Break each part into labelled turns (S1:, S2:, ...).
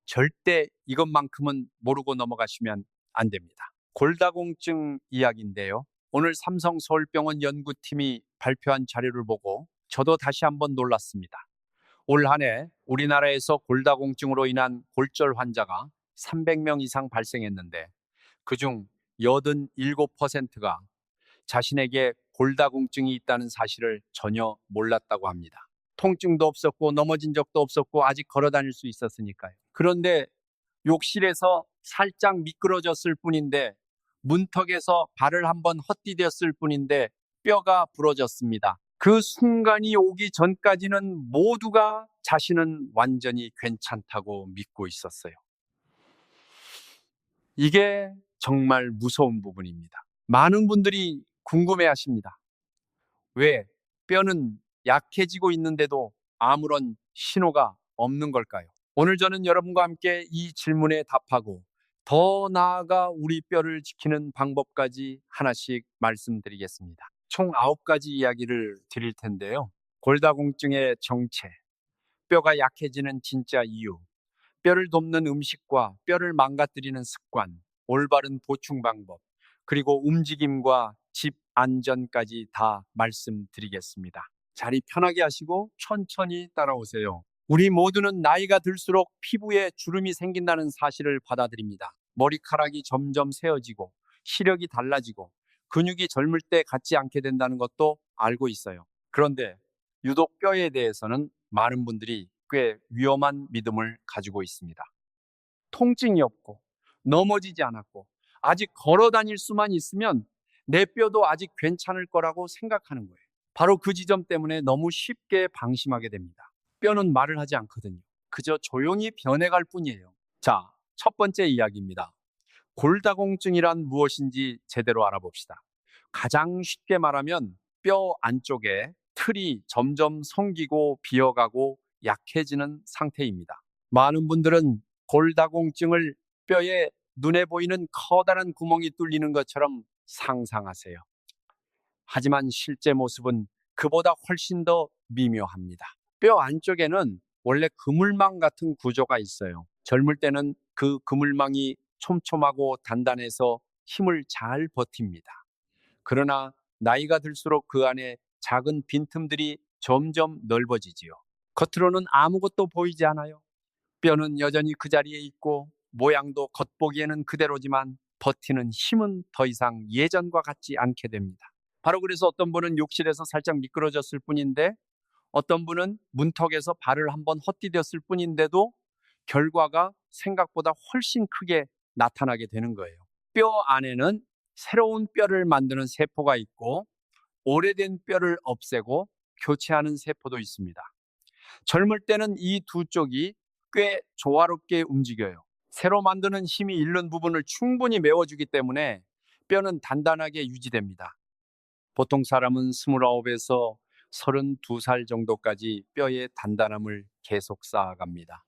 S1: 절대 이것만큼은 모르고 넘어가시면 안 됩니다. 골다공증 이야기인데요. 오늘 삼성서울병원 연구팀이 발표한 자료를 보고 저도 다시 한번 놀랐습니다. 올 한 해 우리나라에서 골다공증으로 인한 골절 환자가 300명 이상 발생했는데 그중 87%가 자신에게 골다공증이 있다는 사실을 전혀 몰랐다고 합니다. 통증도 없었고 넘어진 적도 없었고 아직 걸어 다닐 수 있었으니까요. 그런데 욕실에서 살짝 미끄러졌을 뿐인데 문턱에서 발을 한번 헛디뎠을 뿐인데 뼈가 부러졌습니다. 그 순간이 오기 전까지는 모두가 자신은 완전히 괜찮다고 믿고 있었어요. 이게 정말 무서운 부분입니다. 많은 분들이 궁금해 하십니다. 왜 뼈는 약해지고 있는데도 아무런 신호가 없는 걸까요? 오늘 저는 여러분과 함께 이 질문에 답하고 더 나아가 우리 뼈를 지키는 방법까지 하나씩 말씀드리겠습니다. 총 9가지 이야기를 드릴 텐데요. 골다공증의 정체, 뼈가 약해지는 진짜 이유, 뼈를 돕는 음식과 뼈를 망가뜨리는 습관, 올바른 보충 방법, 그리고 움직임과 집 안전까지 다 말씀드리겠습니다. 자리 편하게 하시고 천천히 따라오세요. 우리 모두는 나이가 들수록 피부에 주름이 생긴다는 사실을 받아들입니다. 머리카락이 점점 새어지고 시력이 달라지고 근육이 젊을 때 같지 않게 된다는 것도 알고 있어요. 그런데 유독 뼈에 대해서는 많은 분들이 꽤 위험한 믿음을 가지고 있습니다. 통증이 없고 넘어지지 않았고 아직 걸어 다닐 수만 있으면 내 뼈도 아직 괜찮을 거라고 생각하는 거예요. 바로 그 지점 때문에 너무 쉽게 방심하게 됩니다. 뼈는 말을 하지 않거든요. 그저 조용히 변해갈 뿐이에요. 자, 첫 번째 이야기입니다. 골다공증이란 무엇인지 제대로 알아봅시다. 가장 쉽게 말하면 뼈 안쪽에 틀이 점점 성기고 비어가고 약해지는 상태입니다. 많은 분들은 골다공증을 뼈에 눈에 보이는 커다란 구멍이 뚫리는 것처럼 상상하세요. 하지만 실제 모습은 그보다 훨씬 더 미묘합니다. 뼈 안쪽에는 원래 그물망 같은 구조가 있어요. 젊을 때는 그 그물망이 촘촘하고 단단해서 힘을 잘 버팁니다. 그러나 나이가 들수록 그 안에 작은 빈틈들이 점점 넓어지지요. 겉으로는 아무것도 보이지 않아요. 뼈는 여전히 그 자리에 있고 모양도 겉보기에는 그대로지만 버티는 힘은 더 이상 예전과 같지 않게 됩니다. 바로 그래서 어떤 분은 욕실에서 살짝 미끄러졌을 뿐인데 어떤 분은 문턱에서 발을 한번 헛디뎠을 뿐인데도 결과가 생각보다 훨씬 크게 나타나게 되는 거예요. 뼈 안에는 새로운 뼈를 만드는 세포가 있고 오래된 뼈를 없애고 교체하는 세포도 있습니다. 젊을 때는 이 두 쪽이 꽤 조화롭게 움직여요. 새로 만드는 힘이 잃는 부분을 충분히 메워주기 때문에 뼈는 단단하게 유지됩니다. 보통 사람은 29에서 32살 정도까지 뼈의 단단함을 계속 쌓아갑니다.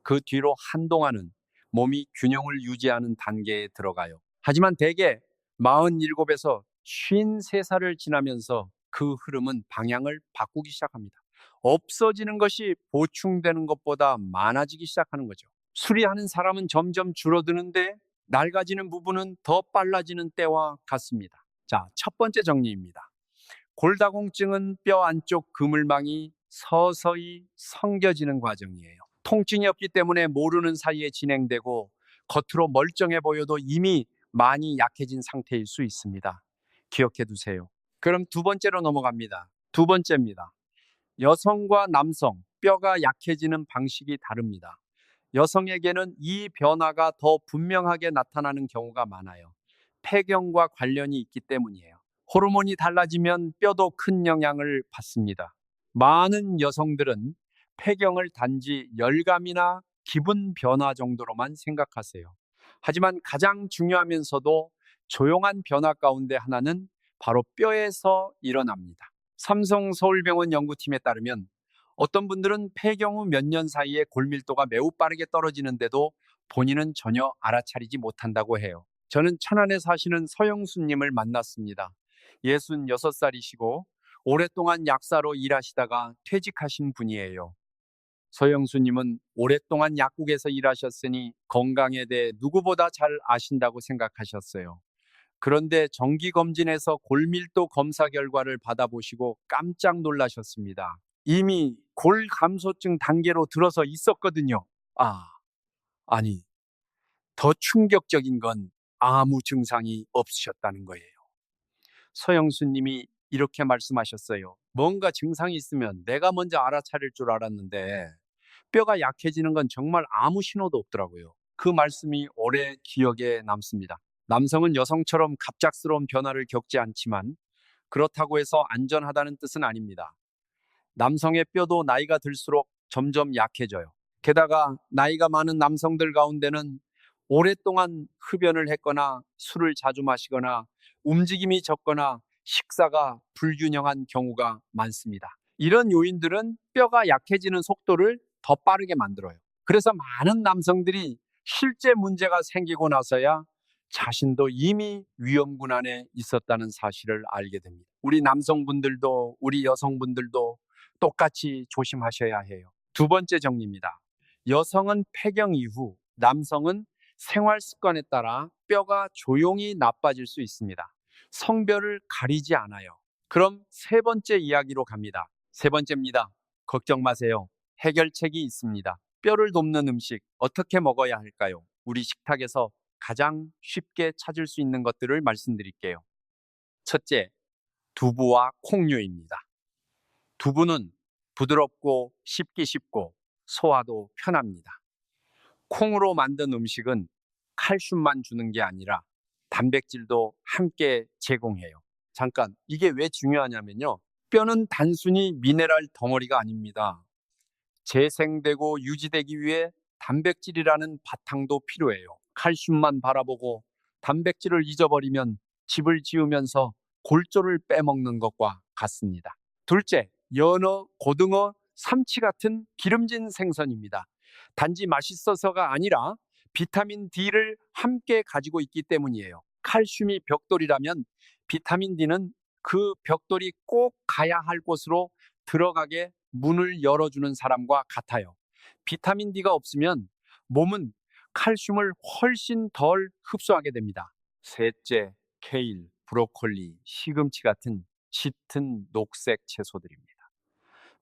S1: 그 뒤로 한동안은 몸이 균형을 유지하는 단계에 들어가요. 하지만 대개 47에서 53살을 지나면서 그 흐름은 방향을 바꾸기 시작합니다. 없어지는 것이 보충되는 것보다 많아지기 시작하는 거죠. 수리하는 사람은 점점 줄어드는데 낡아지는 부분은 더 빨라지는 때와 같습니다. 자, 첫 번째 정리입니다. 골다공증은 뼈 안쪽 그물망이 서서히 성겨지는 과정이에요. 통증이 없기 때문에 모르는 사이에 진행되고 겉으로 멀쩡해 보여도 이미 많이 약해진 상태일 수 있습니다. 기억해 두세요. 그럼 두 번째로 넘어갑니다. 두 번째입니다. 여성과 남성, 뼈가 약해지는 방식이 다릅니다. 여성에게는 이 변화가 더 분명하게 나타나는 경우가 많아요. 폐경과 관련이 있기 때문이에요. 호르몬이 달라지면 뼈도 큰 영향을 받습니다. 많은 여성들은 폐경을 단지 열감이나 기분 변화 정도로만 생각하세요. 하지만 가장 중요하면서도 조용한 변화 가운데 하나는 바로 뼈에서 일어납니다. 삼성서울병원 연구팀에 따르면 어떤 분들은 폐경 후 몇 년 사이에 골밀도가 매우 빠르게 떨어지는데도 본인은 전혀 알아차리지 못한다고 해요. 저는 천안에 사시는 서영수님을 만났습니다. 66살이시고 오랫동안 약사로 일하시다가 퇴직하신 분이에요. 서영수님은 오랫동안 약국에서 일하셨으니 건강에 대해 누구보다 잘 아신다고 생각하셨어요. 그런데 정기검진에서 골밀도 검사 결과를 받아보시고 깜짝 놀라셨습니다. 이미 골감소증 단계로 들어서 있었거든요. 아니, 더 충격적인 건 아무 증상이 없으셨다는 거예요. 서영수님이 이렇게 말씀하셨어요. 뭔가 증상이 있으면 내가 먼저 알아차릴 줄 알았는데 뼈가 약해지는 건 정말 아무 신호도 없더라고요. 그 말씀이 오래 기억에 남습니다. 남성은 여성처럼 갑작스러운 변화를 겪지 않지만 그렇다고 해서 안전하다는 뜻은 아닙니다. 남성의 뼈도 나이가 들수록 점점 약해져요. 게다가 나이가 많은 남성들 가운데는 오랫동안 흡연을 했거나 술을 자주 마시거나 움직임이 적거나 식사가 불균형한 경우가 많습니다. 이런 요인들은 뼈가 약해지는 속도를 더 빠르게 만들어요. 그래서 많은 남성들이 실제 문제가 생기고 나서야 자신도 이미 위험군 안에 있었다는 사실을 알게 됩니다. 우리 남성분들도 우리 여성분들도 똑같이 조심하셔야 해요. 두 번째 정리입니다. 여성은 폐경 이후, 남성은 생활 습관에 따라 뼈가 조용히 나빠질 수 있습니다. 성별을 가리지 않아요. 그럼 세 번째 이야기로 갑니다. 세 번째입니다. 걱정 마세요. 해결책이 있습니다. 뼈를 돕는 음식 어떻게 먹어야 할까요? 우리 식탁에서 가장 쉽게 찾을 수 있는 것들을 말씀드릴게요. 첫째, 두부와 콩류입니다. 두부는 부드럽고 씹기 쉽고 소화도 편합니다. 콩으로 만든 음식은 칼슘만 주는 게 아니라 단백질도 함께 제공해요. 잠깐, 이게 왜 중요하냐면요. 뼈는 단순히 미네랄 덩어리가 아닙니다. 재생되고 유지되기 위해 단백질이라는 바탕도 필요해요. 칼슘만 바라보고 단백질을 잊어버리면 집을 지으면서 골조를 빼먹는 것과 같습니다. 둘째, 연어, 고등어, 삼치 같은 기름진 생선입니다. 단지 맛있어서가 아니라 비타민 D를 함께 가지고 있기 때문이에요. 칼슘이 벽돌이라면 비타민 D는 그 벽돌이 꼭 가야 할 곳으로 들어가게 문을 열어주는 사람과 같아요. 비타민 D가 없으면 몸은 칼슘을 훨씬 덜 흡수하게 됩니다. 셋째, 케일, 브로콜리, 시금치 같은 짙은 녹색 채소들입니다.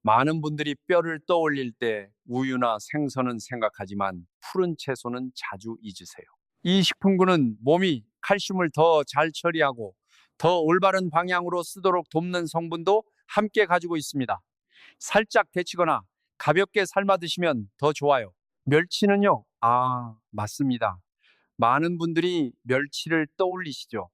S1: 많은 분들이 뼈를 떠올릴 때 우유나 생선은 생각하지만 푸른 채소는 자주 잊으세요. 이 식품군은 몸이 칼슘을 더 잘 처리하고 더 올바른 방향으로 쓰도록 돕는 성분도 함께 가지고 있습니다. 살짝 데치거나 가볍게 삶아 드시면 더 좋아요. 멸치는요? 맞습니다. 많은 분들이 멸치를 떠올리시죠.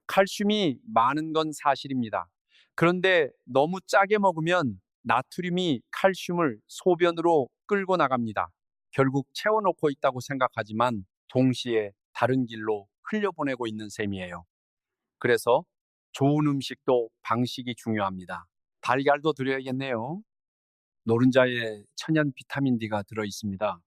S1: 칼슘이 많은 건 사실입니다. 그런데 너무 짜게 먹으면 나트륨이 칼슘을 소변으로 끌고 나갑니다. 결국 채워놓고 있다고 생각하지만 동시에 다른 길로 흘려보내고 있는 셈이에요. 그래서 좋은 음식도 방식이 중요합니다. 달걀도 드려야겠네요. 노른자에 천연 비타민 D가 들어 있습니다.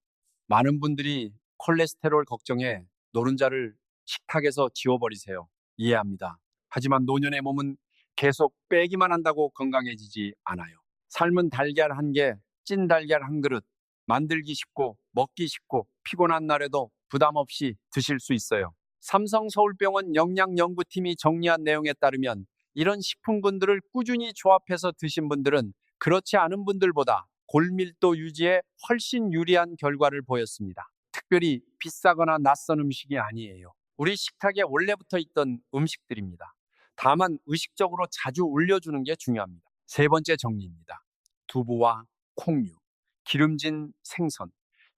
S1: 많은 분들이 콜레스테롤 걱정에 노른자를 식탁에서 지워버리세요. 이해합니다. 하지만 노년의 몸은 계속 빼기만 한다고 건강해지지 않아요. 삶은 달걀 한 개, 찐 달걀 한 그릇, 만들기 쉽고 먹기 쉽고 피곤한 날에도 부담 없이 드실 수 있어요. 삼성서울병원 영양연구팀이 정리한 내용에 따르면 이런 식품군들을 꾸준히 조합해서 드신 분들은 그렇지 않은 분들보다 골밀도 유지에 훨씬 유리한 결과를 보였습니다. 특별히 비싸거나 낯선 음식이 아니에요. 우리 식탁에 원래부터 있던 음식들입니다. 다만 의식적으로 자주 올려주는 게 중요합니다. 세 번째 정리입니다. 두부와 콩류, 기름진 생선,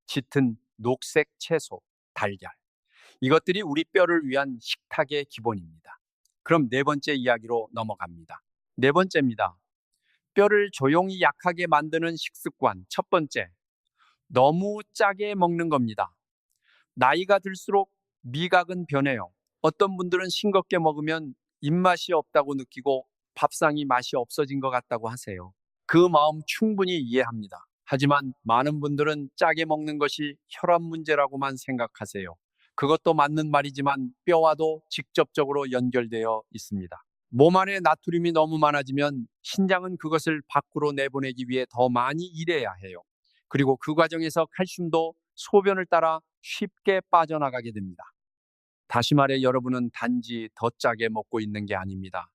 S1: 짙은 녹색 채소, 달걀. 이것들이 우리 뼈를 위한 식탁의 기본입니다. 그럼 네 번째 이야기로 넘어갑니다. 네 번째입니다. 뼈를 조용히 약하게 만드는 식습관. 첫 번째, 너무 짜게 먹는 겁니다. 나이가 들수록 미각은 변해요. 어떤 분들은 싱겁게 먹으면 입맛이 없다고 느끼고 밥상이 맛이 없어진 것 같다고 하세요. 그 마음 충분히 이해합니다. 하지만 많은 분들은 짜게 먹는 것이 혈압 문제라고만 생각하세요. 그것도 맞는 말이지만 뼈와도 직접적으로 연결되어 있습니다. 몸 안에 나트륨이 너무 많아지면 신장은 그것을 밖으로 내보내기 위해 더 많이 일해야 해요. 그리고 그 과정에서 칼슘도 소변을 따라 쉽게 빠져나가게 됩니다. 다시 말해 여러분은 단지 더 짜게 먹고 있는 게 아닙니다.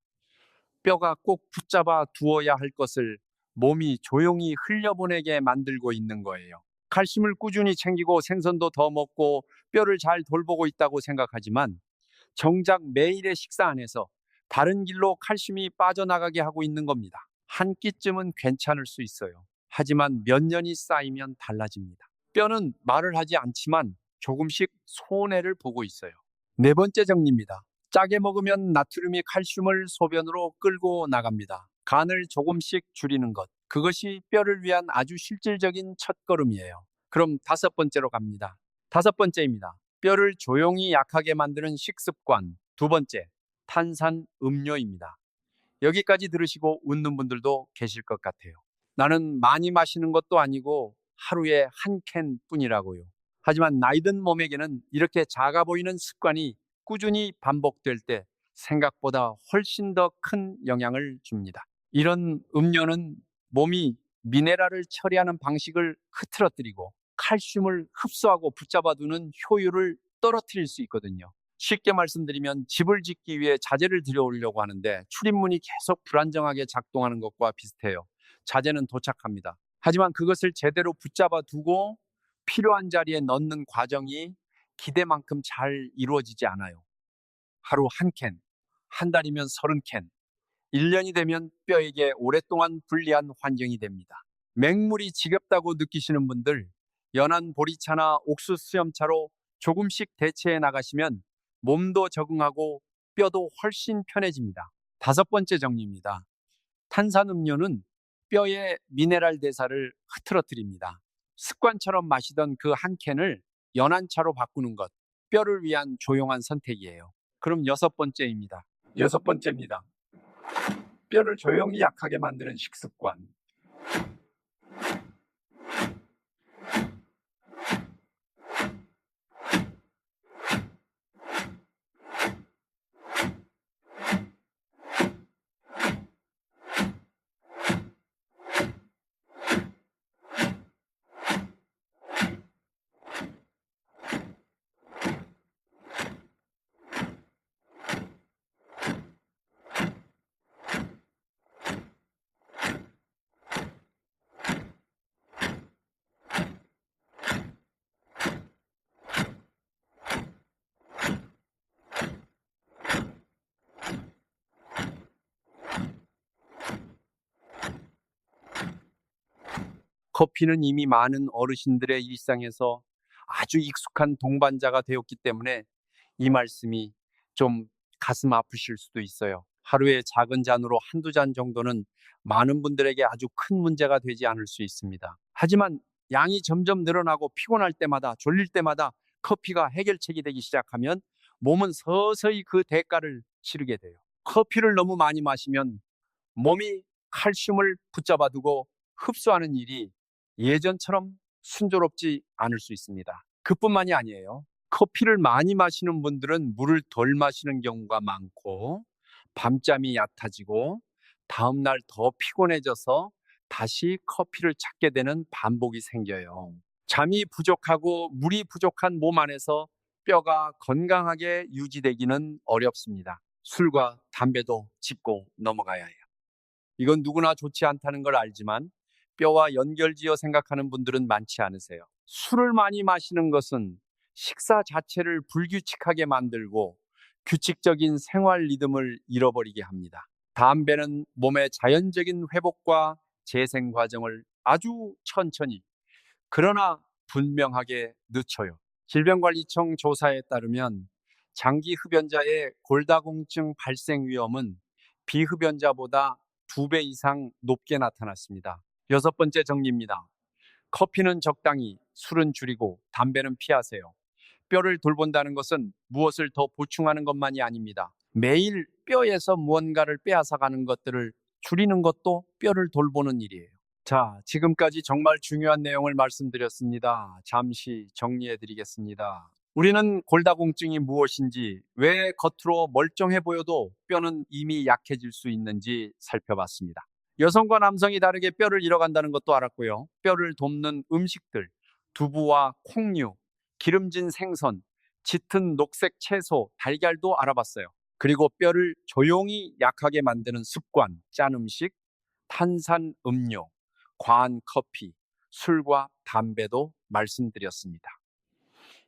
S1: 뼈가 꼭 붙잡아 두어야 할 것을 몸이 조용히 흘려보내게 만들고 있는 거예요. 칼슘을 꾸준히 챙기고 생선도 더 먹고 뼈를 잘 돌보고 있다고 생각하지만 정작 매일의 식사 안에서 다른 길로 칼슘이 빠져나가게 하고 있는 겁니다. 한 끼쯤은 괜찮을 수 있어요. 하지만 몇 년이 쌓이면 달라집니다. 뼈는 말을 하지 않지만 조금씩 손해를 보고 있어요. 네 번째 정리입니다. 짜게 먹으면 나트륨이 칼슘을 소변으로 끌고 나갑니다. 간을 조금씩 줄이는 것. 그것이 뼈를 위한 아주 실질적인 첫걸음이에요. 그럼 다섯 번째로 갑니다. 다섯 번째입니다. 뼈를 조용히 약하게 만드는 식습관. 두 번째, 탄산 음료입니다. 여기까지 들으시고 웃는 분들도 계실 것 같아요. 나는 많이 마시는 것도 아니고 하루에 한 캔 뿐이라고요. 하지만 나이든 몸에게는 이렇게 작아 보이는 습관이 꾸준히 반복될 때 생각보다 훨씬 더 큰 영향을 줍니다. 이런 음료는 몸이 미네랄을 처리하는 방식을 흐트러뜨리고 칼슘을 흡수하고 붙잡아두는 효율을 떨어뜨릴 수 있거든요. 쉽게 말씀드리면 집을 짓기 위해 자재를 들여오려고 하는데 출입문이 계속 불안정하게 작동하는 것과 비슷해요. 자재는 도착합니다. 하지만 그것을 제대로 붙잡아 두고 필요한 자리에 넣는 과정이 기대만큼 잘 이루어지지 않아요. 하루 한 캔, 한 달이면 30캔, 1년이 되면 뼈에게 오랫동안 불리한 환경이 됩니다. 맹물이 지겹다고 느끼시는 분들, 연한 보리차나 옥수수 수염차로 조금씩 대체해 나가시면 몸도 적응하고 뼈도 훨씬 편해집니다. 다섯 번째 정리입니다. 탄산음료는 뼈의 미네랄 대사를 흐트러뜨립니다. 습관처럼 마시던 그 한 캔을 연한 차로 바꾸는 것, 뼈를 위한 조용한 선택이에요. 그럼 여섯 번째입니다. 여섯 번째입니다. 뼈를 조용히 약하게 만드는 식습관. 커피는 이미 많은 어르신들의 일상에서 아주 익숙한 동반자가 되었기 때문에 이 말씀이 좀 가슴 아프실 수도 있어요. 하루에 작은 잔으로 한두 잔 정도는 많은 분들에게 아주 큰 문제가 되지 않을 수 있습니다. 하지만 양이 점점 늘어나고 피곤할 때마다 졸릴 때마다 커피가 해결책이 되기 시작하면 몸은 서서히 그 대가를 치르게 돼요. 커피를 너무 많이 마시면 몸이 칼슘을 붙잡아 두고 흡수하는 일이 예전처럼 순조롭지 않을 수 있습니다. 그뿐만이 아니에요. 커피를 많이 마시는 분들은 물을 덜 마시는 경우가 많고 밤잠이 얕아지고 다음날 더 피곤해져서 다시 커피를 찾게 되는 반복이 생겨요. 잠이 부족하고 물이 부족한 몸 안에서 뼈가 건강하게 유지되기는 어렵습니다. 술과 담배도 짚고 넘어가야 해요. 이건 누구나 좋지 않다는 걸 알지만 뼈와 연결지어 생각하는 분들은 많지 않으세요. 술을 많이 마시는 것은 식사 자체를 불규칙하게 만들고 규칙적인 생활 리듬을 잃어버리게 합니다. 담배는 몸의 자연적인 회복과 재생 과정을 아주 천천히 그러나 분명하게 늦춰요. 질병관리청 조사에 따르면 장기 흡연자의 골다공증 발생 위험은 비흡연자보다 2배 이상 높게 나타났습니다. 여섯 번째 정리입니다. 커피는 적당히, 술은 줄이고 담배는 피하세요. 뼈를 돌본다는 것은 무엇을 더 보충하는 것만이 아닙니다. 매일 뼈에서 무언가를 빼앗아가는 것들을 줄이는 것도 뼈를 돌보는 일이에요. 자, 지금까지 정말 중요한 내용을 말씀드렸습니다. 잠시 정리해 드리겠습니다. 우리는 골다공증이 무엇인지, 왜 겉으로 멀쩡해 보여도 뼈는 이미 약해질 수 있는지 살펴봤습니다. 여성과 남성이 다르게 뼈를 잃어간다는 것도 알았고요. 뼈를 돕는 음식들, 두부와 콩류, 기름진 생선, 짙은 녹색 채소, 달걀도 알아봤어요. 그리고 뼈를 조용히 약하게 만드는 습관, 짠 음식, 탄산 음료, 과한 커피, 술과 담배도 말씀드렸습니다.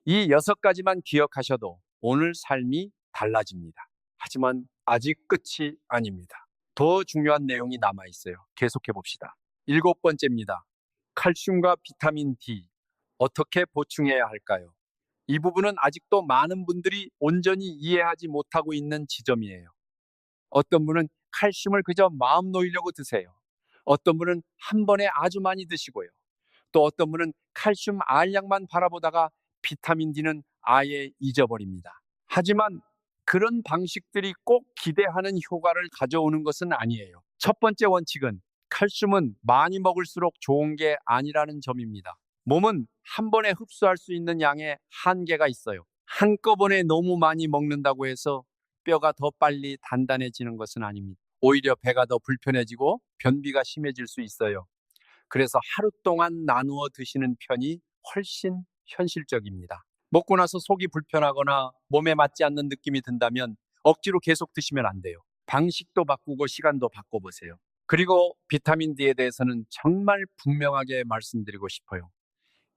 S1: 이 6가지만 기억하셔도 오늘 삶이 달라집니다. 하지만 아직 끝이 아닙니다. 더 중요한 내용이 남아 있어요. 계속해 봅시다. 7번째입니다. 칼슘과 비타민 D 어떻게 보충해야 할까요? 이 부분은 아직도 많은 분들이 온전히 이해하지 못하고 있는 지점이에요. 어떤 분은 칼슘을 그저 마음 놓이려고 드세요. 어떤 분은 한 번에 아주 많이 드시고요. 또 어떤 분은 칼슘 알약만 바라보다가 비타민 D는 아예 잊어버립니다. 하지만 그런 방식들이 꼭 기대하는 효과를 가져오는 것은 아니에요. 첫 번째 원칙은 칼슘은 많이 먹을수록 좋은 게 아니라는 점입니다. 몸은 한 번에 흡수할 수 있는 양의 한계가 있어요. 한꺼번에 너무 많이 먹는다고 해서 뼈가 더 빨리 단단해지는 것은 아닙니다. 오히려 배가 더 불편해지고 변비가 심해질 수 있어요. 그래서 하루 동안 나누어 드시는 편이 훨씬 현실적입니다. 먹고 나서 속이 불편하거나 몸에 맞지 않는 느낌이 든다면 억지로 계속 드시면 안 돼요. 방식도 바꾸고 시간도 바꿔보세요. 그리고 비타민 D에 대해서는 정말 분명하게 말씀드리고 싶어요.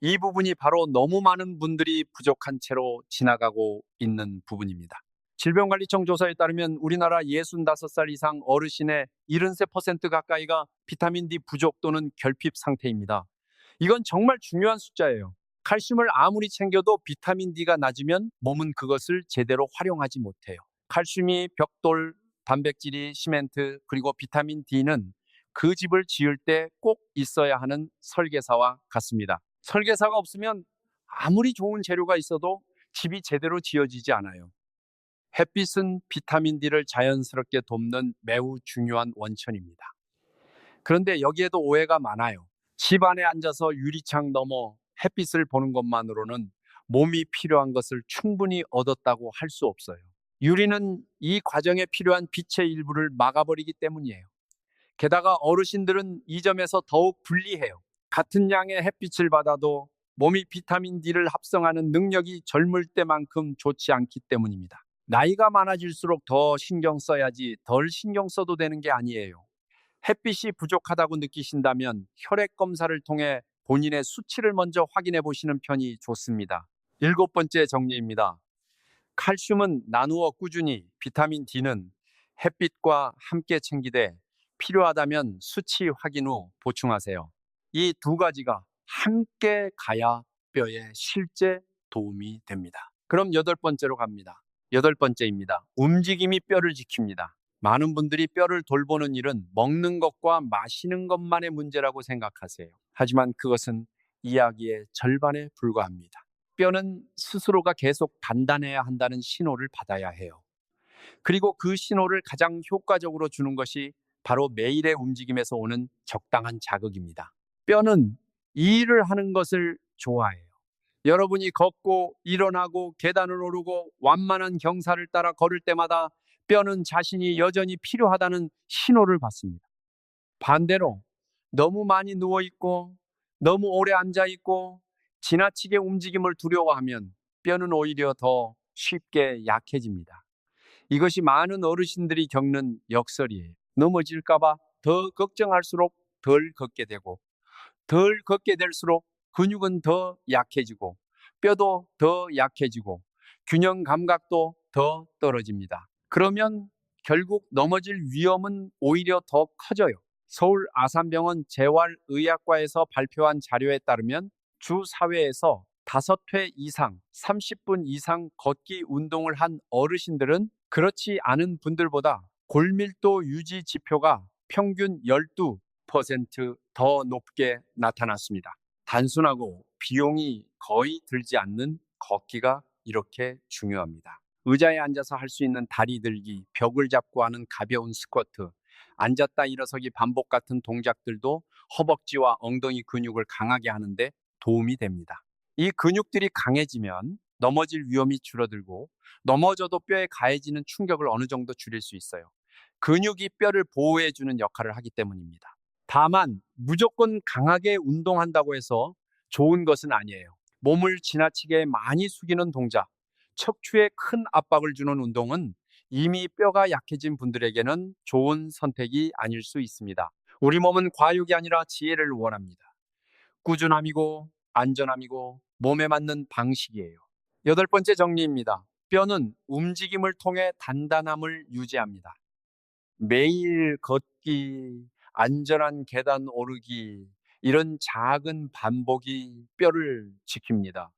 S1: 이 부분이 바로 너무 많은 분들이 부족한 채로 지나가고 있는 부분입니다. 질병관리청 조사에 따르면 우리나라 65살 이상 어르신의 73% 가까이가 비타민 D 부족 또는 결핍 상태입니다. 이건 정말 중요한 숫자예요. 칼슘을 아무리 챙겨도 비타민 D가 낮으면 몸은 그것을 제대로 활용하지 못해요. 칼슘이 벽돌, 단백질이 시멘트, 그리고 비타민 D는 그 집을 지을 때 꼭 있어야 하는 설계사와 같습니다. 설계사가 없으면 아무리 좋은 재료가 있어도 집이 제대로 지어지지 않아요. 햇빛은 비타민 D를 자연스럽게 돕는 매우 중요한 원천입니다. 그런데 여기에도 오해가 많아요. 집 안에 앉아서 유리창 너머 햇빛을 보는 것만으로는 몸이 필요한 것을 충분히 얻었다고 할 수 없어요. 유리는 이 과정에 필요한 빛의 일부를 막아버리기 때문이에요. 게다가 어르신들은 이 점에서 더욱 불리해요. 같은 양의 햇빛을 받아도 몸이 비타민 D를 합성하는 능력이 젊을 때만큼 좋지 않기 때문입니다. 나이가 많아질수록 더 신경 써야지 덜 신경 써도 되는 게 아니에요. 햇빛이 부족하다고 느끼신다면 혈액 검사를 통해 본인의 수치를 먼저 확인해 보시는 편이 좋습니다. 7번째 정리입니다. 칼슘은 나누어 꾸준히, 비타민 D는 햇빛과 함께 챙기되 필요하다면 수치 확인 후 보충하세요. 이 2가지가 함께 가야 뼈에 실제 도움이 됩니다. 그럼 8번째로 갑니다. 8번째입니다. 움직임이 뼈를 지킵니다. 많은 분들이 뼈를 돌보는 일은 먹는 것과 마시는 것만의 문제라고 생각하세요. 하지만 그것은 이야기의 절반에 불과합니다. 뼈는 스스로가 계속 단단해야 한다는 신호를 받아야 해요. 그리고 그 신호를 가장 효과적으로 주는 것이 바로 매일의 움직임에서 오는 적당한 자극입니다. 뼈는 이 일을 하는 것을 좋아해요. 여러분이 걷고 일어나고 계단을 오르고 완만한 경사를 따라 걸을 때마다 뼈는 자신이 여전히 필요하다는 신호를 받습니다. 반대로 너무 많이 누워있고 너무 오래 앉아있고 지나치게 움직임을 두려워하면 뼈는 오히려 더 쉽게 약해집니다. 이것이 많은 어르신들이 겪는 역설이에요. 넘어질까봐 더 걱정할수록 덜 걷게 되고 덜 걷게 될수록 근육은 더 약해지고 뼈도 더 약해지고 균형 감각도 더 떨어집니다. 그러면 결국 넘어질 위험은 오히려 더 커져요. 서울 아산병원 재활의학과에서 발표한 자료에 따르면 주 4회에서 5회 이상 30분 이상 걷기 운동을 한 어르신들은 그렇지 않은 분들보다 골밀도 유지 지표가 평균 12%더 높게 나타났습니다. 단순하고 비용이 거의 들지 않는 걷기가 이렇게 중요합니다. 의자에 앉아서 할 수 있는 다리 들기, 벽을 잡고 하는 가벼운 스쿼트, 앉았다 일어서기 반복 같은 동작들도 허벅지와 엉덩이 근육을 강하게 하는데 도움이 됩니다. 이 근육들이 강해지면 넘어질 위험이 줄어들고 넘어져도 뼈에 가해지는 충격을 어느 정도 줄일 수 있어요. 근육이 뼈를 보호해주는 역할을 하기 때문입니다. 다만 무조건 강하게 운동한다고 해서 좋은 것은 아니에요. 몸을 지나치게 많이 숙이는 동작, 척추에 큰 압박을 주는 운동은 이미 뼈가 약해진 분들에게는 좋은 선택이 아닐 수 있습니다. 우리 몸은 과욕이 아니라 지혜를 원합니다. 꾸준함이고 안전함이고 몸에 맞는 방식이에요. 여덟 번째 정리입니다. 뼈는 움직임을 통해 단단함을 유지합니다. 매일 걷기, 안전한 계단 오르기, 이런 작은 반복이 뼈를 지킵니다.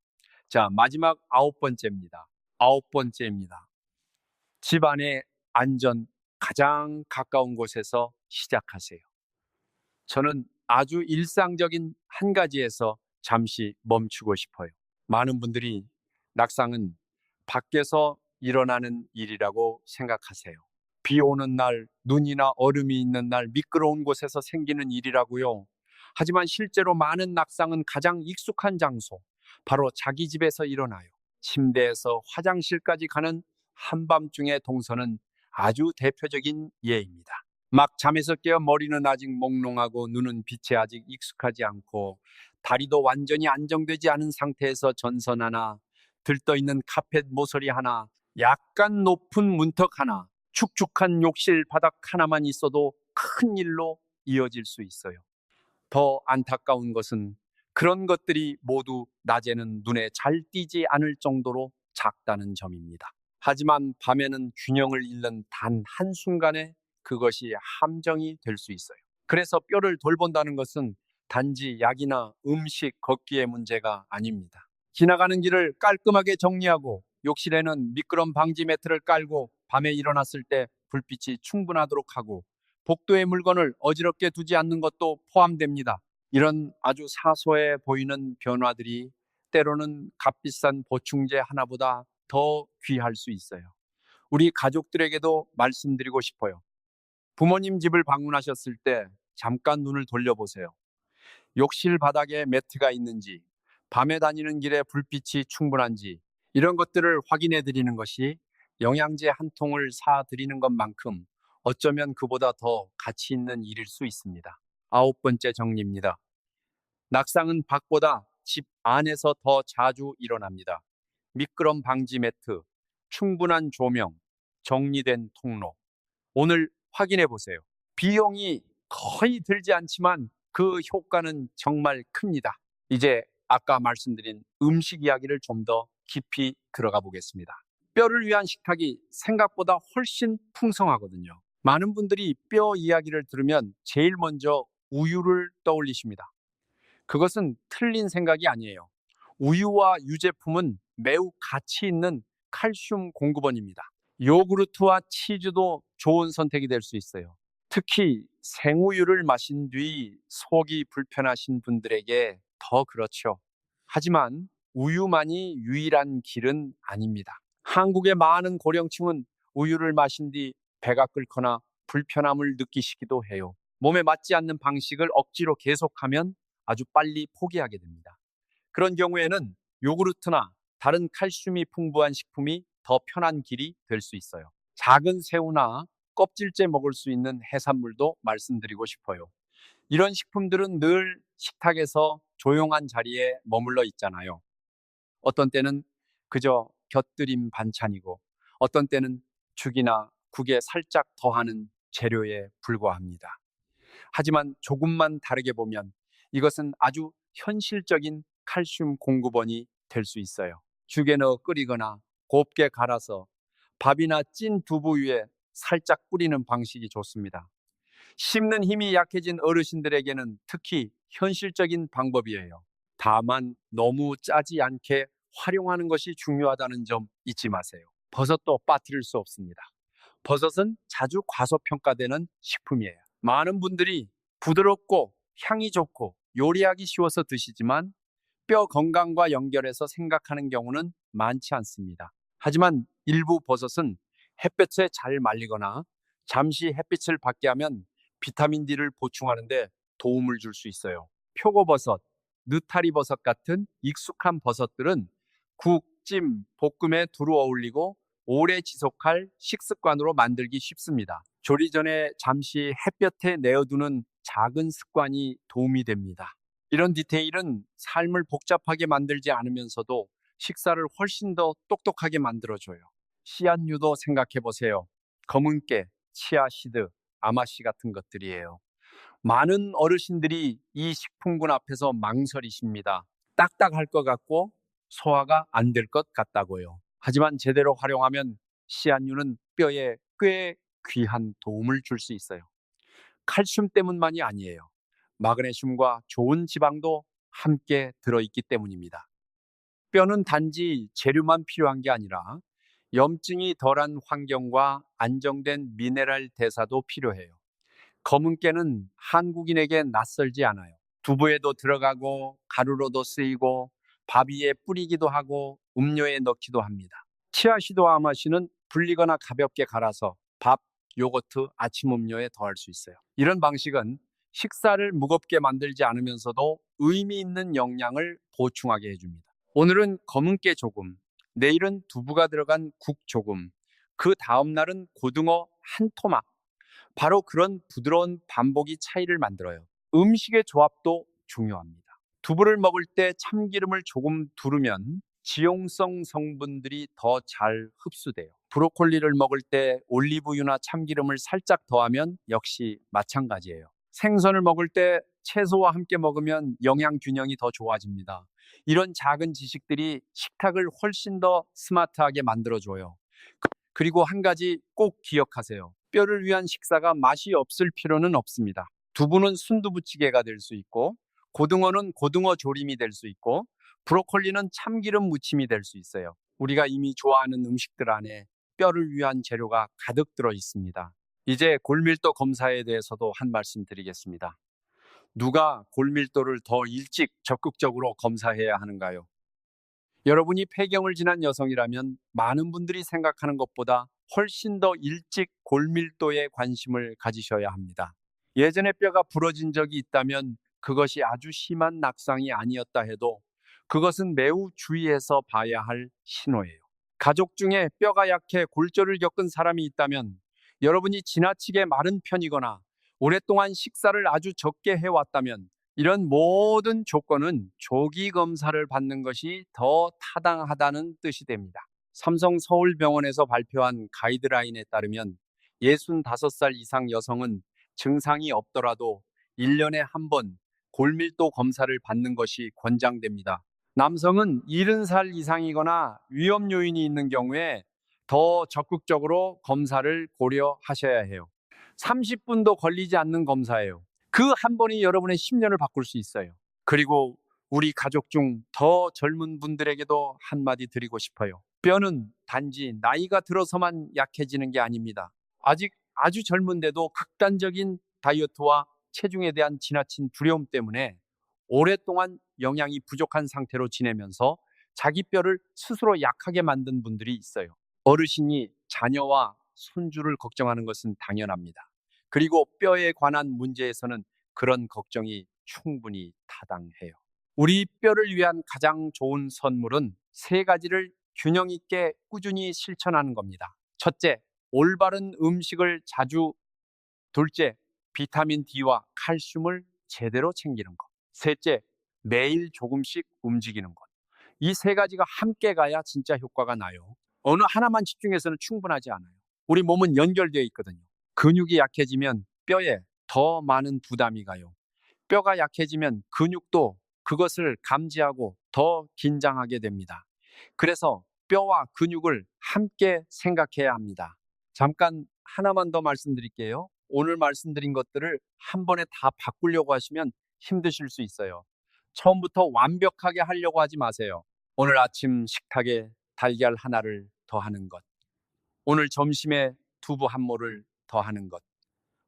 S1: 자, 마지막 아홉 번째입니다. 아홉 번째입니다. 집안의 안전, 가장 가까운 곳에서 시작하세요. 저는 아주 일상적인 한 가지에서 잠시 멈추고 싶어요. 많은 분들이 낙상은 밖에서 일어나는 일이라고 생각하세요. 비 오는 날, 눈이나 얼음이 있는 날, 미끄러운 곳에서 생기는 일이라고요. 하지만 실제로 많은 낙상은 가장 익숙한 장소, 바로 자기 집에서 일어나요. 침대에서 화장실까지 가는 한밤중의 동선은 아주 대표적인 예입니다. 막 잠에서 깨어 머리는 아직 몽롱하고 눈은 빛에 아직 익숙하지 않고 다리도 완전히 안정되지 않은 상태에서 전선 하나, 들떠있는 카펫 모서리 하나, 약간 높은 문턱 하나, 축축한 욕실 바닥 하나만 있어도 큰 일로 이어질 수 있어요. 더 안타까운 것은 그런 것들이 모두 낮에는 눈에 잘 띄지 않을 정도로 작다는 점입니다. 하지만 밤에는 균형을 잃는 단 한순간에 그것이 함정이 될 수 있어요. 그래서 뼈를 돌본다는 것은 단지 약이나 음식, 걷기의 문제가 아닙니다. 지나가는 길을 깔끔하게 정리하고 욕실에는 미끄럼 방지 매트를 깔고 밤에 일어났을 때 불빛이 충분하도록 하고 복도에 물건을 어지럽게 두지 않는 것도 포함됩니다. 이런 아주 사소해 보이는 변화들이 때로는 값비싼 보충제 하나보다 더 귀할 수 있어요. 우리 가족들에게도 말씀드리고 싶어요. 부모님 집을 방문하셨을 때 잠깐 눈을 돌려보세요. 욕실 바닥에 매트가 있는지, 밤에 다니는 길에 불빛이 충분한지, 이런 것들을 확인해 드리는 것이 영양제 한 통을 사 드리는 것만큼 어쩌면 그보다 더 가치 있는 일일 수 있습니다. 아홉 번째 정리입니다. 낙상은 밖보다 집 안에서 더 자주 일어납니다. 미끄럼 방지 매트, 충분한 조명, 정리된 통로. 오늘 확인해 보세요. 비용이 거의 들지 않지만 그 효과는 정말 큽니다. 이제 아까 말씀드린 음식 이야기를 좀 더 깊이 들어가 보겠습니다. 뼈를 위한 식탁이 생각보다 훨씬 풍성하거든요. 많은 분들이 뼈 이야기를 들으면 제일 먼저 우유를 떠올리십니다. 그것은 틀린 생각이 아니에요. 우유와 유제품은 매우 가치 있는 칼슘 공급원입니다. 요구르트와 치즈도 좋은 선택이 될 수 있어요. 특히 생우유를 마신 뒤 속이 불편하신 분들에게 더 그렇죠. 하지만 우유만이 유일한 길은 아닙니다. 한국의 많은 고령층은 우유를 마신 뒤 배가 끓거나 불편함을 느끼시기도 해요. 몸에 맞지 않는 방식을 억지로 계속하면 아주 빨리 포기하게 됩니다. 그런 경우에는 요구르트나 다른 칼슘이 풍부한 식품이 더 편한 길이 될 수 있어요. 작은 새우나 껍질째 먹을 수 있는 해산물도 말씀드리고 싶어요. 이런 식품들은 늘 식탁에서 조용한 자리에 머물러 있잖아요. 어떤 때는 그저 곁들임 반찬이고 어떤 때는 죽이나 국에 살짝 더하는 재료에 불과합니다. 하지만 조금만 다르게 보면 이것은 아주 현실적인 칼슘 공급원이 될 수 있어요. 죽에 넣어 끓이거나 곱게 갈아서 밥이나 찐 두부 위에 살짝 뿌리는 방식이 좋습니다. 씹는 힘이 약해진 어르신들에게는 특히 현실적인 방법이에요. 다만 너무 짜지 않게 활용하는 것이 중요하다는 점 잊지 마세요. 버섯도 빠뜨릴 수 없습니다. 버섯은 자주 과소평가되는 식품이에요. 많은 분들이 부드럽고 향이 좋고 요리하기 쉬워서 드시지만 뼈 건강과 연결해서 생각하는 경우는 많지 않습니다. 하지만 일부 버섯은 햇볕에 잘 말리거나 잠시 햇빛을 받게 하면 비타민 D를 보충하는데 도움을 줄 수 있어요. 표고버섯, 느타리버섯 같은 익숙한 버섯들은 국, 찜, 볶음에 두루 어울리고 오래 지속할 식습관으로 만들기 쉽습니다. 조리 전에 잠시 햇볕에 내어두는 작은 습관이 도움이 됩니다. 이런 디테일은 삶을 복잡하게 만들지 않으면서도 식사를 훨씬 더 똑똑하게 만들어줘요. 씨앗류도 생각해 보세요. 검은 깨, 치아시드, 아마씨 같은 것들이에요. 많은 어르신들이 이 식품군 앞에서 망설이십니다. 딱딱할 것 같고 소화가 안 될 것 같다고요. 하지만 제대로 활용하면 씨앗류는 뼈에 꽤 귀한 도움을 줄 수 있어요. 칼슘 때문만이 아니에요. 마그네슘과 좋은 지방도 함께 들어있기 때문입니다. 뼈는 단지 재료만 필요한 게 아니라 염증이 덜한 환경과 안정된 미네랄 대사도 필요해요. 검은 깨는 한국인에게 낯설지 않아요. 두부에도 들어가고 가루로도 쓰이고 밥 위에 뿌리기도 하고 음료에 넣기도 합니다. 치아시드와 아마씨는 불리거나 가볍게 갈아서 밥, 요거트, 아침 음료에 더할 수 있어요. 이런 방식은 식사를 무겁게 만들지 않으면서도 의미 있는 영양을 보충하게 해줍니다. 오늘은 검은 깨 조금, 내일은 두부가 들어간 국 조금, 그 다음 날은 고등어 한 토막. 바로 그런 부드러운 반복이 차이를 만들어요. 음식의 조합도 중요합니다. 두부를 먹을 때 참기름을 조금 두르면 지용성 성분들이 더 잘 흡수돼요. 브로콜리를 먹을 때 올리브유나 참기름을 살짝 더하면 역시 마찬가지예요. 생선을 먹을 때 채소와 함께 먹으면 영양 균형이 더 좋아집니다. 이런 작은 지식들이 식탁을 훨씬 더 스마트하게 만들어줘요. 그리고 한 가지 꼭 기억하세요. 뼈를 위한 식사가 맛이 없을 필요는 없습니다. 두부는 순두부찌개가 될 수 있고, 고등어는 고등어 조림이 될 수 있고, 브로콜리는 참기름 무침이 될 수 있어요. 우리가 이미 좋아하는 음식들 안에 뼈를 위한 재료가 가득 들어 있습니다. 이제 골밀도 검사에 대해서도 한 말씀 드리겠습니다. 누가 골밀도를 더 일찍 적극적으로 검사해야 하는가요? 여러분이 폐경을 지난 여성이라면 많은 분들이 생각하는 것보다 훨씬 더 일찍 골밀도에 관심을 가지셔야 합니다. 예전에 뼈가 부러진 적이 있다면 그것이 아주 심한 낙상이 아니었다 해도 그것은 매우 주의해서 봐야 할 신호예요. 가족 중에 뼈가 약해 골절을 겪은 사람이 있다면 여러분이 지나치게 마른 편이거나 오랫동안 식사를 아주 적게 해왔다면 이런 모든 조건은 조기 검사를 받는 것이 더 타당하다는 뜻이 됩니다. 삼성 서울병원에서 발표한 가이드라인에 따르면 65살 이상 여성은 증상이 없더라도 1년에 한 번 골밀도 검사를 받는 것이 권장됩니다. 남성은 70살 이상이거나 위험 요인이 있는 경우에 더 적극적으로 검사를 고려하셔야 해요. 30분도 걸리지 않는 검사예요. 그 한 번이 여러분의 10년을 바꿀 수 있어요. 그리고 우리 가족 중 더 젊은 분들에게도 한마디 드리고 싶어요. 뼈는 단지 나이가 들어서만 약해지는 게 아닙니다. 아직 아주 젊은데도 극단적인 다이어트와 체중에 대한 지나친 두려움 때문에 오랫동안 영양이 부족한 상태로 지내면서 자기 뼈를 스스로 약하게 만든 분들이 있어요. 어르신이 자녀와 손주를 걱정하는 것은 당연합니다. 그리고 뼈에 관한 문제에서는 그런 걱정이 충분히 타당해요. 우리 뼈를 위한 가장 좋은 선물은 세 가지를 균형 있게 꾸준히 실천하는 겁니다. 첫째, 올바른 음식을 자주. 둘째, 비타민 D와 칼슘을 제대로 챙기는 것. 셋째, 매일 조금씩 움직이는 것. 이 세 가지가 함께 가야 진짜 효과가 나요. 어느 하나만 집중해서는 충분하지 않아요. 우리 몸은 연결되어 있거든요. 근육이 약해지면 뼈에 더 많은 부담이 가요. 뼈가 약해지면 근육도 그것을 감지하고 더 긴장하게 됩니다. 그래서 뼈와 근육을 함께 생각해야 합니다. 잠깐 하나만 더 말씀드릴게요. 오늘 말씀드린 것들을 한 번에 다 바꾸려고 하시면 힘드실 수 있어요. 처음부터 완벽하게 하려고 하지 마세요. 오늘 아침 식탁에 달걀 하나를 더하는 것. 오늘 점심에 두부 한 모를 더하는 것.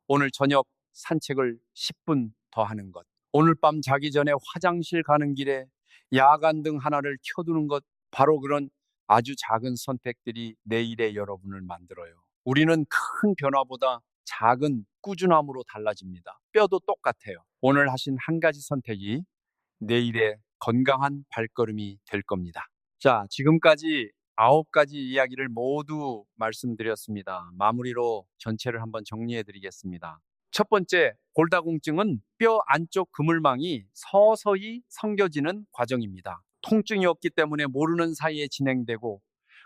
S1: 오늘 저녁 산책을 10분 더하는 것. 오늘 밤 자기 전에 화장실 가는 길에 야간등 하나를 켜두는 것. 바로 그런 아주 작은 선택들이 내일의 여러분을 만들어요. 우리는 큰 변화보다 작은 꾸준함으로 달라집니다. 뼈도 똑같아요. 오늘 하신 한 가지 선택이 내일의 건강한 발걸음이 될 겁니다. 자, 지금까지 9가지 이야기를 모두 말씀드렸습니다. 마무리로 전체를 한번 정리해 드리겠습니다. 첫 번째, 골다공증은 뼈 안쪽 그물망이 서서히 성겨지는 과정입니다. 통증이 없기 때문에 모르는 사이에 진행되고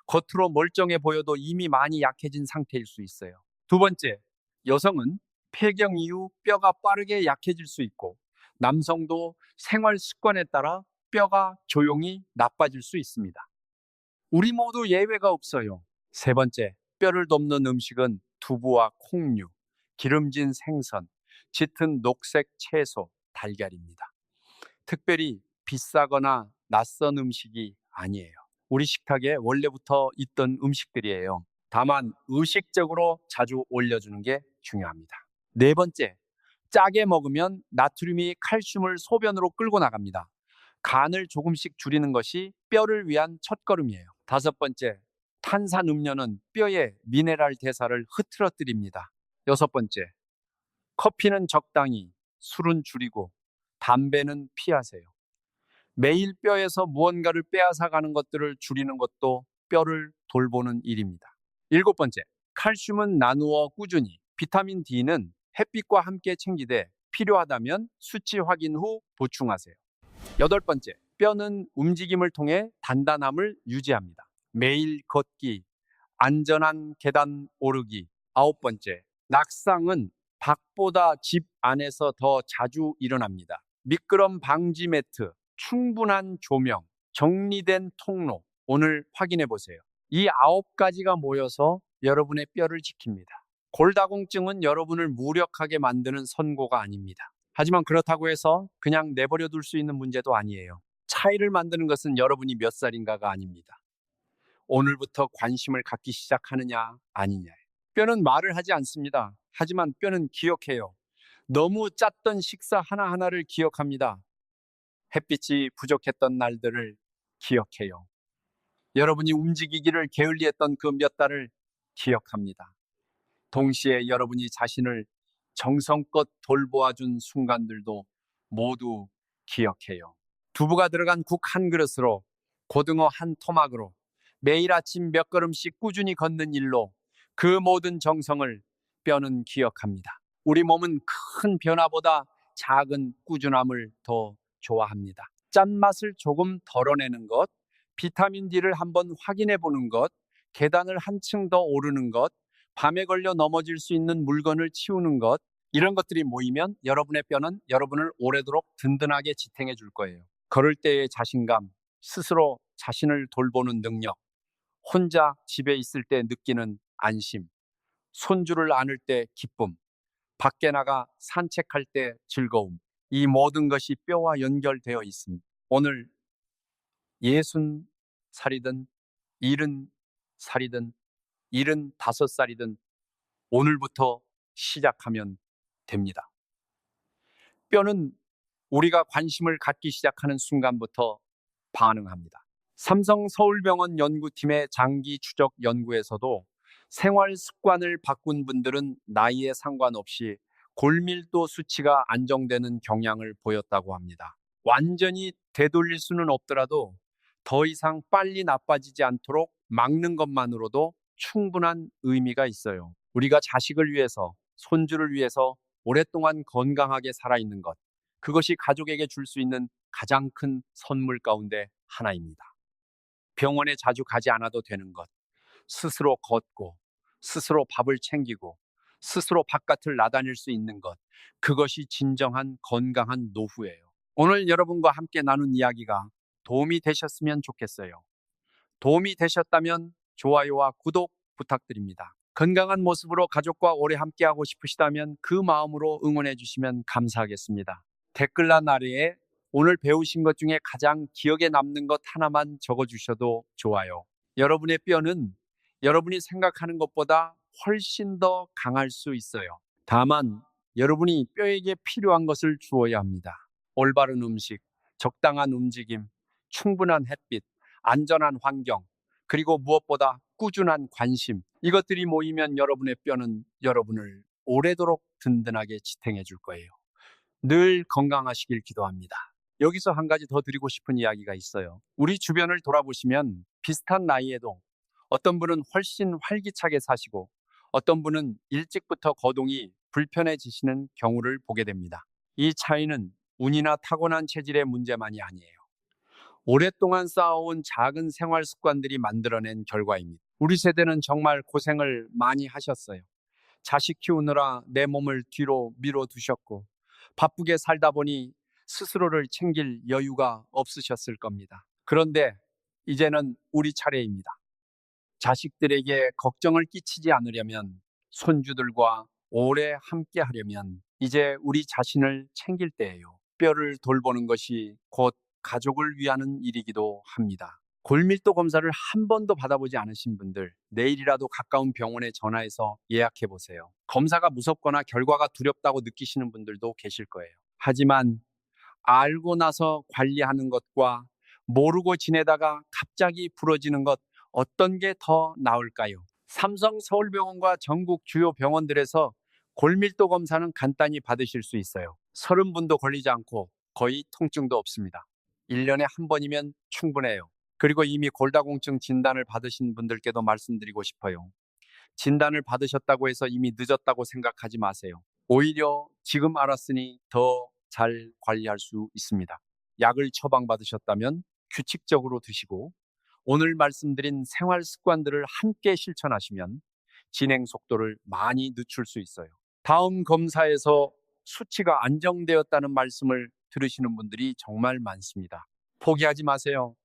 S1: 겉으로 멀쩡해 보여도 이미 많이 약해진 상태일 수 있어요. 두 번째, 여성은 폐경 이후 뼈가 빠르게 약해질 수 있고 남성도 생활 습관에 따라 뼈가 조용히 나빠질 수 있습니다. 우리 모두 예외가 없어요. 세 번째, 뼈를 돕는 음식은 두부와 콩류, 기름진 생선, 짙은 녹색 채소, 달걀입니다. 특별히 비싸거나 낯선 음식이 아니에요. 우리 식탁에 원래부터 있던 음식들이에요. 다만 의식적으로 자주 올려주는 게 중요합니다. 네 번째, 짜게 먹으면 나트륨이 칼슘을 소변으로 끌고 나갑니다. 간을 조금씩 줄이는 것이 뼈를 위한 첫걸음이에요. 다섯 번째, 탄산 음료는 뼈의 미네랄 대사를 흐트러뜨립니다. 여섯 번째, 커피는 적당히, 술은 줄이고, 담배는 피하세요. 매일 뼈에서 무언가를 빼앗아 가는 것들을 줄이는 것도 뼈를 돌보는 일입니다. 일곱 번째, 칼슘은 나누어 꾸준히, 비타민 D는 햇빛과 함께 챙기되 필요하다면 수치 확인 후 보충하세요. 여덟 번째, 뼈는 움직임을 통해 단단함을 유지합니다. 매일 걷기, 안전한 계단 오르기. 아홉 번째, 낙상은 밖보다 집 안에서 더 자주 일어납니다. 미끄럼 방지 매트, 충분한 조명, 정리된 통로. 오늘 확인해 보세요. 이 9가지가 모여서 여러분의 뼈를 지킵니다. 골다공증은 여러분을 무력하게 만드는 선고가 아닙니다. 하지만 그렇다고 해서 그냥 내버려 둘 수 있는 문제도 아니에요. 차이를 만드는 것은 여러분이 몇 살인가가 아닙니다. 오늘부터 관심을 갖기 시작하느냐, 아니냐. 뼈는 말을 하지 않습니다. 하지만 뼈는 기억해요. 너무 짰던 식사 하나하나를 기억합니다. 햇빛이 부족했던 날들을 기억해요. 여러분이 움직이기를 게을리했던 그 몇 달을 기억합니다. 동시에 여러분이 자신을 정성껏 돌보아준 순간들도 모두 기억해요. 두부가 들어간 국 한 그릇으로, 고등어 한 토막으로, 매일 아침 몇 걸음씩 꾸준히 걷는 일로 그 모든 정성을 뼈는 기억합니다. 우리 몸은 큰 변화보다 작은 꾸준함을 더 좋아합니다. 짠맛을 조금 덜어내는 것, 비타민 D를 한번 확인해 보는 것, 계단을 한층 더 오르는 것, 밤에 걸려 넘어질 수 있는 물건을 치우는 것, 이런 것들이 모이면 여러분의 뼈는 여러분을 오래도록 든든하게 지탱해 줄 거예요. 걸을 때의 자신감, 스스로 자신을 돌보는 능력, 혼자 집에 있을 때 느끼는 안심, 손주를 안을 때 기쁨, 밖에 나가 산책할 때 즐거움, 이 모든 것이 뼈와 연결되어 있습니다. 오늘 60살이든 70살이든 75살이든 오늘부터 시작하면 됩니다. 뼈는 우리가 관심을 갖기 시작하는 순간부터 반응합니다. 삼성 서울병원 연구팀의 장기 추적 연구에서도 생활 습관을 바꾼 분들은 나이에 상관없이 골밀도 수치가 안정되는 경향을 보였다고 합니다. 완전히 되돌릴 수는 없더라도 더 이상 빨리 나빠지지 않도록 막는 것만으로도 충분한 의미가 있어요. 우리가 자식을 위해서, 손주를 위해서 오랫동안 건강하게 살아있는 것, 그것이 가족에게 줄 수 있는 가장 큰 선물 가운데 하나입니다. 병원에 자주 가지 않아도 되는 것, 스스로 걷고, 스스로 밥을 챙기고, 스스로 바깥을 나다닐 수 있는 것, 그것이 진정한 건강한 노후예요. 오늘 여러분과 함께 나눈 이야기가 도움이 되셨으면 좋겠어요. 도움이 되셨다면 좋아요와 구독 부탁드립니다. 건강한 모습으로 가족과 오래 함께하고 싶으시다면 그 마음으로 응원해 주시면 감사하겠습니다. 댓글란 아래에 오늘 배우신 것 중에 가장 기억에 남는 것 하나만 적어주셔도 좋아요. 여러분의 뼈는 여러분이 생각하는 것보다 훨씬 더 강할 수 있어요. 다만 여러분이 뼈에게 필요한 것을 주어야 합니다. 올바른 음식, 적당한 움직임, 충분한 햇빛, 안전한 환경, 그리고 무엇보다 꾸준한 관심, 이것들이 모이면 여러분의 뼈는 여러분을 오래도록 든든하게 지탱해 줄 거예요. 늘 건강하시길 기도합니다. 여기서 한 가지 더 드리고 싶은 이야기가 있어요. 우리 주변을 돌아보시면 비슷한 나이에도 어떤 분은 훨씬 활기차게 사시고 어떤 분은 일찍부터 거동이 불편해지시는 경우를 보게 됩니다. 이 차이는 운이나 타고난 체질의 문제만이 아니에요. 오랫동안 쌓아온 작은 생활 습관들이 만들어낸 결과입니다. 우리 세대는 정말 고생을 많이 하셨어요. 자식 키우느라 내 몸을 뒤로 밀어두셨고 바쁘게 살다 보니 스스로를 챙길 여유가 없으셨을 겁니다. 그런데 이제는 우리 차례입니다. 자식들에게 걱정을 끼치지 않으려면, 손주들과 오래 함께 하려면 이제 우리 자신을 챙길 때예요. 뼈를 돌보는 것이 곧 가족을 위하는 일이기도 합니다. 골밀도 검사를 한 번도 받아보지 않으신 분들, 내일이라도 가까운 병원에 전화해서 예약해 보세요. 검사가 무섭거나 결과가 두렵다고 느끼시는 분들도 계실 거예요. 하지만 알고 나서 관리하는 것과 모르고 지내다가 갑자기 부러지는 것, 어떤 게 더 나을까요? 삼성 서울병원과 전국 주요 병원들에서 골밀도 검사는 간단히 받으실 수 있어요. 30분도 걸리지 않고 거의 통증도 없습니다. 1년에 한 번이면 충분해요. 그리고 이미 골다공증 진단을 받으신 분들께도 말씀드리고 싶어요. 진단을 받으셨다고 해서 이미 늦었다고 생각하지 마세요. 오히려 지금 알았으니 더 잘 관리할 수 있습니다. 약을 처방받으셨다면 규칙적으로 드시고 오늘 말씀드린 생활 습관들을 함께 실천하시면 진행 속도를 많이 늦출 수 있어요. 다음 검사에서 수치가 안정되었다는 말씀을 들으시는 분들이 정말 많습니다. 포기하지 마세요.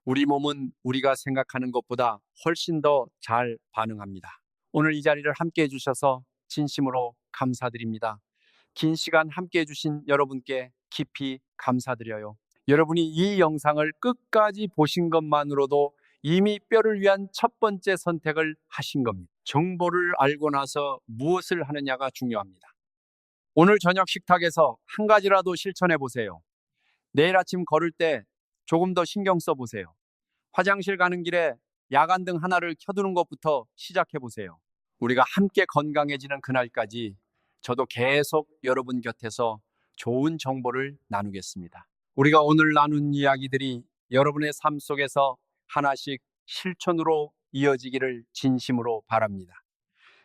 S1: 우리 몸은 우리가 생각하는 것보다 훨씬 더 잘 반응합니다. 오늘 이 자리를 함께 해주셔서 진심으로 감사드립니다. 긴 시간 함께 해주신 여러분께 깊이 감사드려요. 여러분이 이 영상을 끝까지 보신 것만으로도 이미 뼈를 위한 첫 번째 선택을 하신 겁니다. 정보를 알고 나서 무엇을 하느냐가 중요합니다. 오늘 저녁 식탁에서 한 가지라도 실천해 보세요. 내일 아침 걸을 때 조금 더 신경 써 보세요. 화장실 가는 길에 야간등 하나를 켜두는 것부터 시작해 보세요. 우리가 함께 건강해지는 그날까지 저도 계속 여러분 곁에서 좋은 정보를 나누겠습니다. 우리가 오늘 나눈 이야기들이 여러분의 삶 속에서 하나씩 실천으로 이어지기를 진심으로 바랍니다.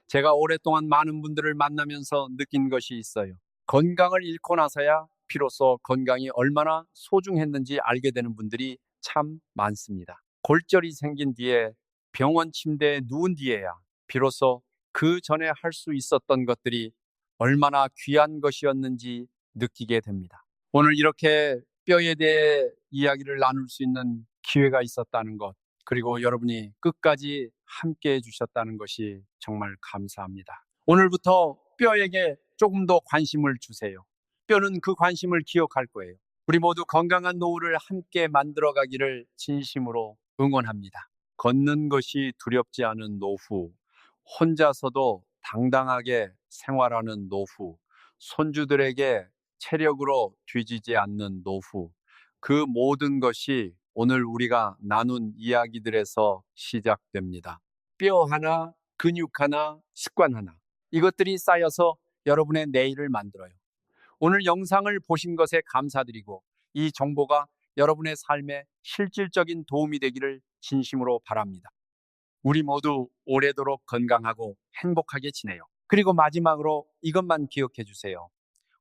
S1: 제가 오랫동안 많은 분들을 만나면서 느낀 것이 있어요. 건강을 잃고 나서야 비로소 건강이 얼마나 소중했는지 알게 되는 분들이 참 많습니다. 골절이 생긴 뒤에 병원 침대에 누운 뒤에야 비로소 그 전에 할 수 있었던 것들이 얼마나 귀한 것이었는지 느끼게 됩니다. 오늘 이렇게 뼈에 대해 이야기를 나눌 수 있는 기회가 있었다는 것, 그리고 여러분이 끝까지 함께 해주셨다는 것이 정말 감사합니다. 오늘부터 뼈에게 조금 더 관심을 주세요. 뼈는 그 관심을 기억할 거예요. 우리 모두 건강한 노후를 함께 만들어가기를 진심으로 응원합니다. 걷는 것이 두렵지 않은 노후, 혼자서도 당당하게 생활하는 노후, 손주들에게 체력으로 뒤지지 않는 노후, 그 모든 것이 오늘 우리가 나눈 이야기들에서 시작됩니다. 뼈 하나, 근육 하나, 습관 하나, 이것들이 쌓여서 여러분의 내일을 만들어요. 오늘 영상을 보신 것에 감사드리고 이 정보가 여러분의 삶에 실질적인 도움이 되기를 진심으로 바랍니다. 우리 모두 오래도록 건강하고 행복하게 지내요. 그리고 마지막으로 이것만 기억해 주세요.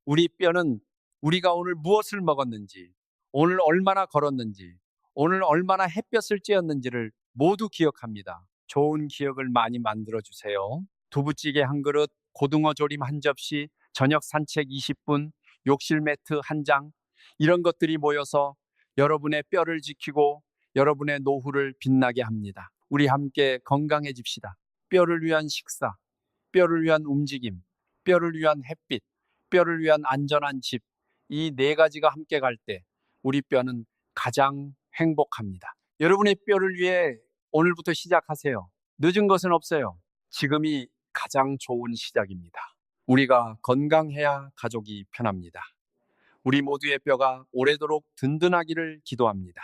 S1: 우리 뼈는 우리가 오늘 무엇을 먹었는지, 오늘 얼마나 걸었는지, 오늘 얼마나 햇볕을 쬐었는지를 모두 기억합니다. 좋은 기억을 많이 만들어 주세요. 두부찌개 한 그릇, 고등어 조림 한 접시, 저녁 산책 20분, 욕실 매트 한 장, 이런 것들이 모여서 여러분의 뼈를 지키고 여러분의 노후를 빛나게 합니다. 우리 함께 건강해집시다. 뼈를 위한 식사, 뼈를 위한 움직임, 뼈를 위한 햇빛, 뼈를 위한 안전한 집, 이 네 가지가 함께 갈 때 우리 뼈는 가장 행복합니다. 여러분의 뼈를 위해 오늘부터 시작하세요. 늦은 것은 없어요. 지금이 가장 좋은 시작입니다. 우리가 건강해야 가족이 편합니다. 우리 모두의 뼈가 오래도록 든든하기를 기도합니다.